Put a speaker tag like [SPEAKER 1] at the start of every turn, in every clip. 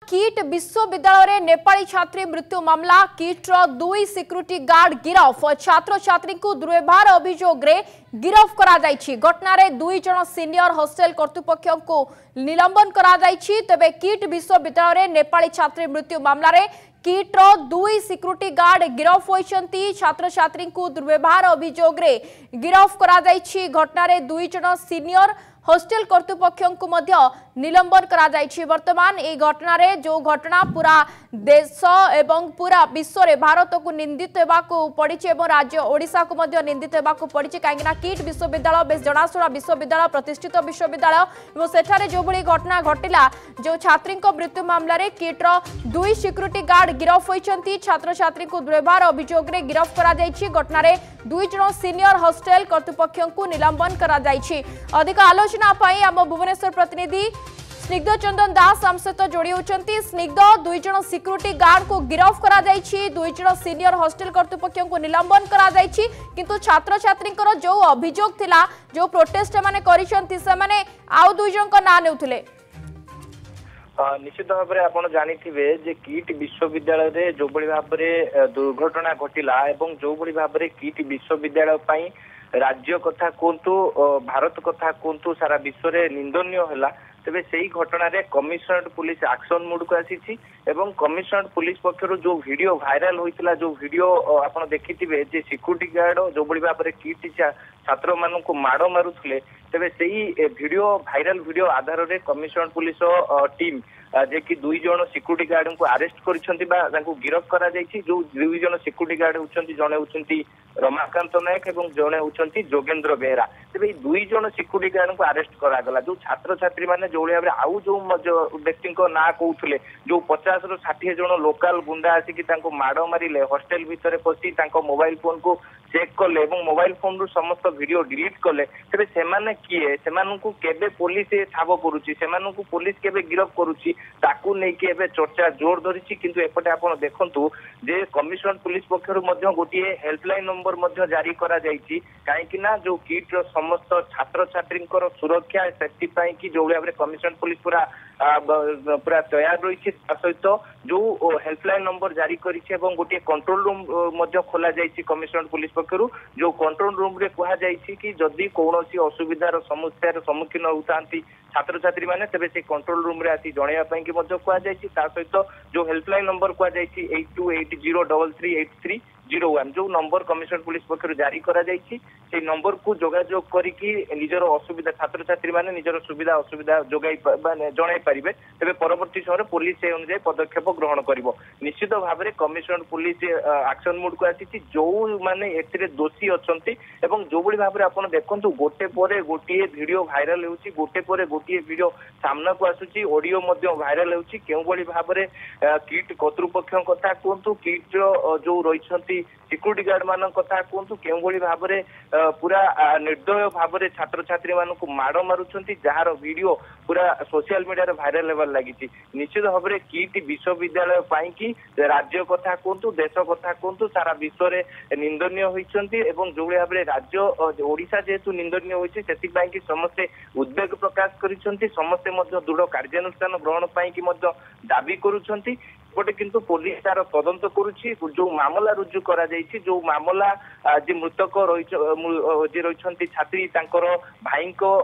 [SPEAKER 1] Kit विश्वविद्यालय नेपाली छात्री मृत्यु मामला किट्र 2 सिक्यूरीटी गार्ड गिरफ छात्र छात्री को दुर्व्यवहार अभियोग गिरफ करा जायछि। घटना रे 2 जन सीनियर हॉस्टल कर्तृपक्ष को निलंबन करा जायछि। तबे किट विश्वविद्यालय नेपाली छात्री मृत्यु मामला रे किट्र 2 सिक्यूरीटी गार्ड गिरफ होइछंती। छात्र छात्री को दुर्व्यवहार अभियोग गिरफ करा जायछि। घटना रे 2 जन सीनियर हॉस्टल कर्तृपक्ष को मध्य निलंबन करा जायछि। वर्तमान ए घटना रे जो घटना पूरा देश एवं पूरा विश्व रे भारत को निंदित हेबाको पड़िछि एवं राज्य ओडिशा को मध्य निंदित हेबाको पड़िछि। काहेकि किट विश्वविद्यालय बेस जनाशुना विश्वविद्यालय प्रतिष्ठित विश्वविद्यालय एवं सेठारे जो भली घटना घटिला जो छात्री मृत्यु मामला रे किट्र 2 सिक्यूरीटी गार्ड गिरफ होइछंती। छात्र छात्री को दुर्व्यवहार अभियोग रे गिरफ करा जायछि। घटना रे 2 जन सीनियर हॉस्टल कर्तृपक्ष को निलंबन करा जायछि। अधिक आलोचना पाई आम भुवनेश्वर प्रतिनिधि स्निग्ध चंदन दास आम सहित जोड़ी होती। स्निग्ध 2 जन सिक्यूरीटी गार्ड को गिरफ करा जायछि। 2 जन सीनियर हॉस्टल कर्तृपक्ष को निलंबन करा जायछि। किंतु छात्र छात्री जो अभियोग थिला जो प्रोटेस्ट माने करिसंती से माने आउ 2 जन को ना नेउथिले।
[SPEAKER 2] निश्चित भाव में आपड़ जानिथिबे जे किट विश्वविद्यालय रे जो बड़ी भाव में दुर्घटना घटिला एवं जो बड़ी भाव में किट विश्वविद्यालय पई राज्य कथा कहतु भारत कथा कहतु सारा विश्व रे निंदनीय होला। तेबे सेही घटना रे कमिशनरेट पुलिस एक्शन मोड को आसी एवं कमिशनरेट पुलिस पक्षर जो वीडियो वायरल होइतिला जो वीडियो आपण देखिथिबे जे सिक्यूरीटी गार्ड जो बड़ी भाव में किट छात्र मानन को माड़ मारुथले। तेबे सेही वीडियो वायरल वीडियो आधार रे कमिशनरेट पुलिस टीम जे कि 2 जन सिक्यूरीटी गार्ड को अरेस्ट करिसंती बा तांको गिरफ करा जायछि। जो 2 जन सिक्यूरीटी गार्ड होचंती जने होचंती रमाकांत नायक एवं जने होचंती जोगेंद्र बेहरा। तेबे 2 जन सिक्यूरीटी गार्ड को अरेस्ट करा गला। जो छात्र छात्री माने जो भाव आउ जो व्यक्ति ना कहते जो 50 ରୁ 60 जन लोकल गुंडा आसिक माड़ मारे हॉस्टल भितर पशि मोबाइल फोन को चेक कले और मोबाइल फोन रु समस्त वीडियो डिलीट कले। तेरे से किए से पुलिस ठाब करुच्ची से पुलिस केबे गिरफ करुच्ची ताकू नहीं एबे चर्चा जोर धरी। किंतु एपटे आप देखु जे कमिशनरेट पुलिस पक्षर गोटे हेल्पलाइन नंबर जारी करा जायछि। काहेकि ना जो किट समस्त छात्र छात्री सुरक्षा सेफ्टी पाई कि जो भाव कमिशनरेट पुलिस पूरा पूरा तैयार रही। सहित जो हेल्पलाइन नंबर जारी करिछि गोटे कंट्रोल रूम खोला जायछि कमिशनरेट पुलिस पक्षर। जो कंट्रोल रूम रे कहा जायछि कि जदि कौनसी असुविधार समस्यार सम्मुखीन होतांती छात्र छात्री माने तेबे से कंट्रोल रूम रे आसी जणैया पई कि मध्य कहा जायछि। ता सहित जो हेल्पलाइन नंबर कहा जायछि 8280333301 जो नंबर कमिशनरेट पुलिस पक्षर जारी करा जायछि से नंबर को जोगाजोग करिकि निजर असुविधा छात्र छात्री माने निजर सुविधा असुविधा जोगाई माने जणाई पारिबे। तेबे परवर्ती समय पुलिस से अनुसार पदक्षेप ग्रहण करिवो। निश्चित भाव में कमिशनरेट पुलिस एक्शन मोड को आसी जो माने एथिरे दोषी अछंती एवं जो बड़ी भाव में आपण देखंतु गोटे परे गोटे वीडियो वायरल होउची गोटे परे गोटे वीडियो सामना को आसुची ऑडियो मध्य वायरल होउची। केउ बड़ी भाव में किट कर्तृपक्ष कथा कहतु किट जो रही सिक्यूरीटी गार्ड मान कथा कहतु केउ बड़ी भाव में पूरा निर्दय भाव में छात्र छात्री मानक माड़ मारुछंती जार वीडियो पूरा सोशल मीडिया वायरल होबार लगी। निश्चित भाव में किट विश्वविद्यालय पाई कि राज्य कथा कहतु देश कथा कहतु सारा विश्व में निंदनीय होइछंती एवं जो भाव में राज्य ओडिशा जेहेतु निंदनीय होइछि सेति कि समस्ते उद्वेग प्रकाश करिछंती समस्ते मध्य दृढ़ कार्यानुष्ठान ग्रहण पाई कि मध्य दाबी करुछंती। गोटे किंतु पुलिस तार तदंत करुछि जो मामला रुजु करा जायछि जो मामला जे मृतक जे रहिछंती छात्री तांकर भाई को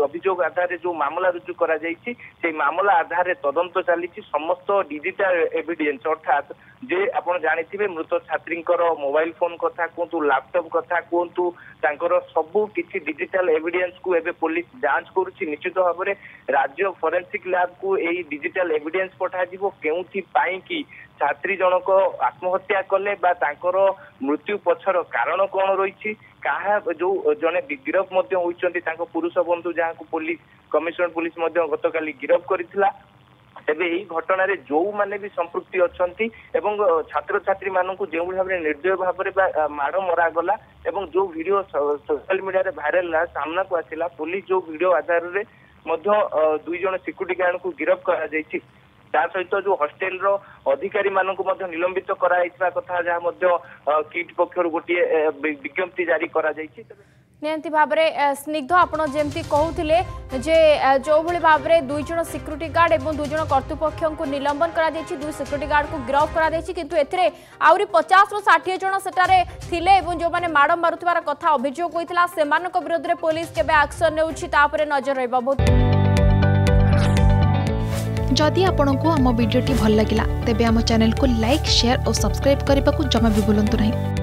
[SPEAKER 2] अभियोग आधार रे जो मामला रुजु करा जायछि से मामला आधार रे तदंत चलीछि। समस्त डिजिटल एविडेंस अर्थात जे आपण जानिथिबे मृत छात्रींकर मोबाइल फोन कथा कहतु लैपटॉप कथा कहतु तांकर सबु किछि डिजिटल एविडेंस को एबे पुलिस जांच करुछि। निश्चित भाव में राज्य फोरेंसिक लैब को एई डिजिटल एविडेंस पठा जिवो केउथि पाई कि छात्री जनक आत्महत्या कले बा तांकर मृत्यु पछर कारण कौन रही क्या जो जने गिरफ होइछंती तांको पुरुष बंधु जहाँ को पुलिस कमिशनरेट पुलिस गतकाली गिरफ करथिला। तेबे यही घटना रे जो माने भी संपृक्ति अछंती एवं छात्र छात्री मानकु जो भाव में निर्दय भाव में माड़ मरा गला एवं जो वीडियो सोशल मीडिया रे वायरल सामना को आसिला पुलिस जो वीडियो आधार रे मध्य 2 जन सिक्यूरीटी गार्ड को गिरफ करा जायछि। ता सहित जो हॉस्टेल रो अधिकारी मानकु मध्य निलंबित करा कथा जहाँ किट पक्षर गोटे विज्ञप्ति जारी करा जायछि।
[SPEAKER 1] नियंती भाबरे स्निग्ध आपण जेमती कहूथिले जे जो भली भाबरे दुई जण सिक्युरिटी गार्ड एवं दुई जण कर्तृपक्ष को निलंबन करा देछि दुई सिक्युरिटी गार्ड को गिरफ्त करा देछि किंतु एथिरे आउरी 50 रो 60 जण सेटारे थिले एवं जो माने माड मारुथबार कथा अभियोग होइतला सेमानक विरोध रे पुलिस केबे एक्शन नेउछि तापरे नजर रहबा बहुत।
[SPEAKER 3] जदि आपंक आम भिडी भल लगा तेब आम चैनल को लाइक शेयर और सब्सक्राइब करने को जमा भी भूलु नहीं।